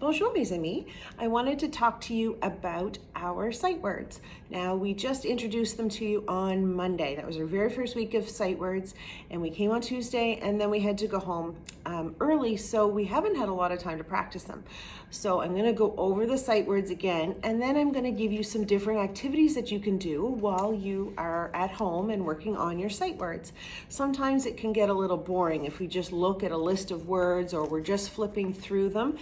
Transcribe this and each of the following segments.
Bonjour mes amis. I wanted to talk to you about our sight words. Now we just introduced them to you on Monday. That was our very first week of sight words, and we came on Tuesday and then we had to go home early, so we haven't had a lot of time to practice them. So I'm going to go over the sight words again, and then I'm going to give you some different activities that you can do while you are at home and working on your sight words. Sometimes it can get a little boring if we just look at a list of words or we're just flipping through them.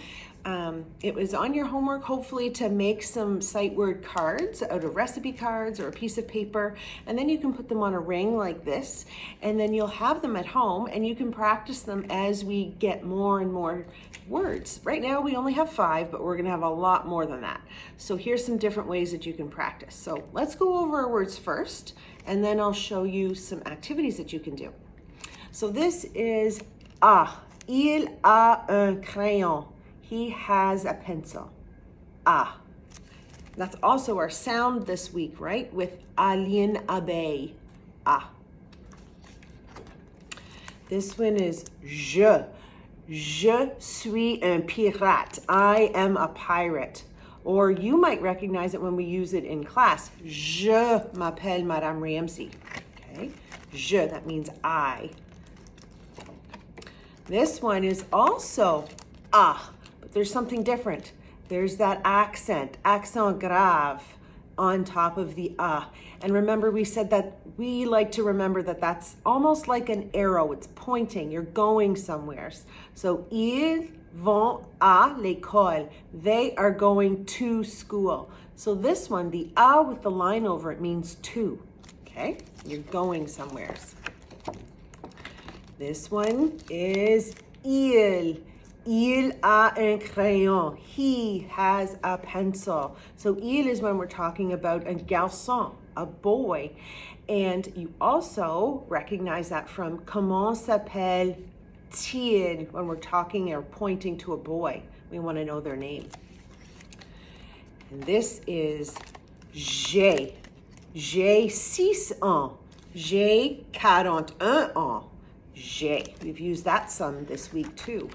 It was on your homework, hopefully, to make some sight word cards out of recipe cards or a piece of paper, and then you can put them on a ring like this, and then you'll have them at home and you can practice them as we get more and more words. Right now we only have 5, but we're going to have a lot more than that. So here's some different ways that you can practice. So let's go over our words first, and then I'll show you some activities that you can do. So this is Il a un crayon. He has a pencil. That's also our sound this week, right? With alien abeille. This one is je. Je suis un pirate. I am a pirate. Or you might recognize it when we use it in class. Je m'appelle Madame Ramsey. Okay? Je, that means I. This one is also but there's something different. There's that accent grave on top of the And remember, we said that we like to remember that that's almost like an arrow. It's pointing, you're going somewhere. So, ils vont à l'école. They are going to school. So this one, the with the line over it means to, okay? You're going somewhere. This one is il. Il a un crayon. He has a pencil. So il is when we're talking about un garçon, a boy. And you also recognize that from comment s'appelle-t-il when we're talking or pointing to a boy. We want to know their name. And this is j'ai. J'ai 6 ans. J'ai 41 ans. J'ai. We've used that some this week too.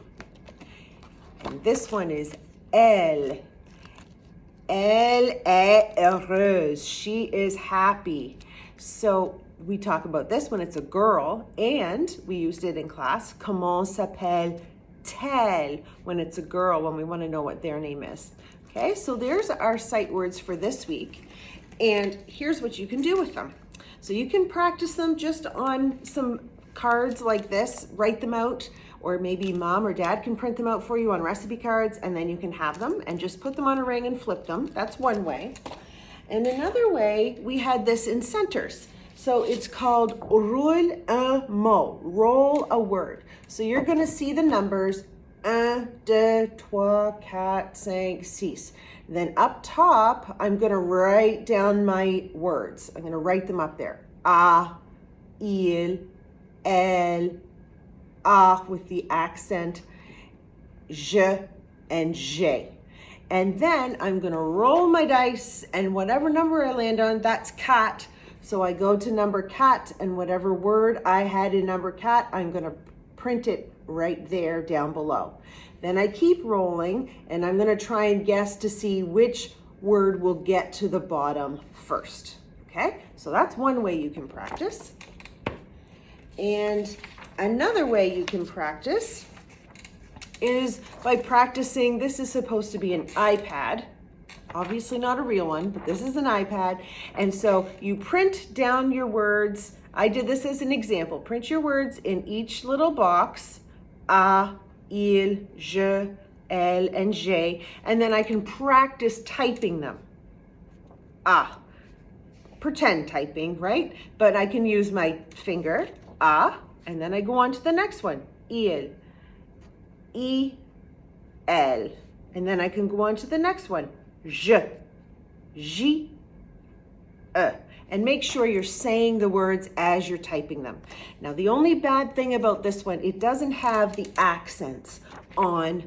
And this one is elle. Elle est heureuse. She is happy. So we talk about this when it's a girl, and we used it in class. Comment s'appelle-t-elle when it's a girl, when we want to know what their name is. Okay, so there's our sight words for this week. And here's what you can do with them. So you can practice them just on some cards like this, write them out, or maybe mom or dad can print them out for you on recipe cards, and then you can have them and just put them on a ring and flip them. That's one way. And another way, we had this in centers. So it's called roule un mot, roll a word. So you're gonna see the numbers 1, 2, 3, 4, 5, 6. Then up top, I'm gonna write down my words. I'm gonna write them up there. Il, elle, with the accent, je and j'ai. And then I'm gonna roll my dice, and whatever number I land on, that's cat. So I go to number cat, and whatever word I had in number cat, I'm gonna print it right there down below. Then I keep rolling, and I'm gonna try and guess to see which word will get to the bottom first. Okay, so that's one way you can practice. And another way you can practice is by practicing, this is supposed to be an iPad, obviously not a real one, but this is an iPad. And so you print down your words. I did this as an example. Print your words in each little box, il, je, elle, and j'ai, and then I can practice typing them. Pretend typing, right? But I can use my finger, and then I go on to the next one, il, elle, and then I can go on to the next one, je, and make sure you're saying the words as you're typing them. Now, the only bad thing about this one, it doesn't have the accents on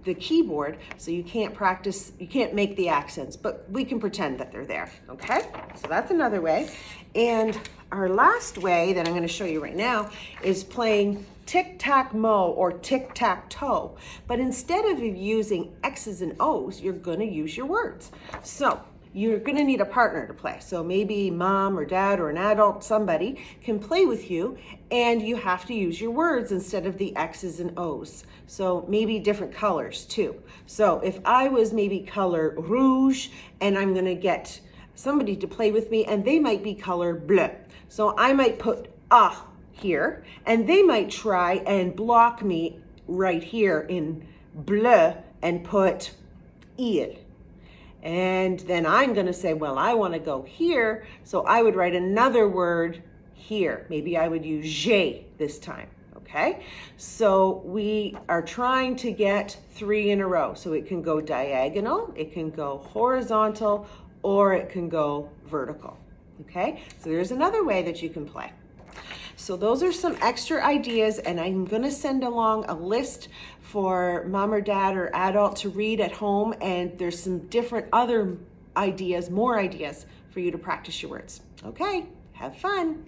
the keyboard, so you can't practice, you can't make the accents, but we can pretend that they're there, okay? So that's another way. And our last way that I'm going to show you right now is playing tic-tac-mo or tic-tac-toe. But instead of using X's and O's, you're gonna use your words. So you're gonna need a partner to play. So maybe mom or dad or an adult, somebody can play with you, and you have to use your words instead of the X's and O's. So maybe different colors too. So if I was maybe color rouge, and I'm gonna get somebody to play with me, and they might be color bleu. So I might put here, and they might try and block me right here in bleu and put il. And then I'm gonna say, well, I wanna go here, so I would write another word here. Maybe I would use j'ai this time, okay? So we are trying to get 3 in a row. So it can go diagonal, it can go horizontal, or it can go vertical, okay? So there's another way that you can play. So those are some extra ideas, and I'm gonna send along a list for mom or dad or adult to read at home, and there's some different other ideas, more ideas for you to practice your words. Okay, have fun.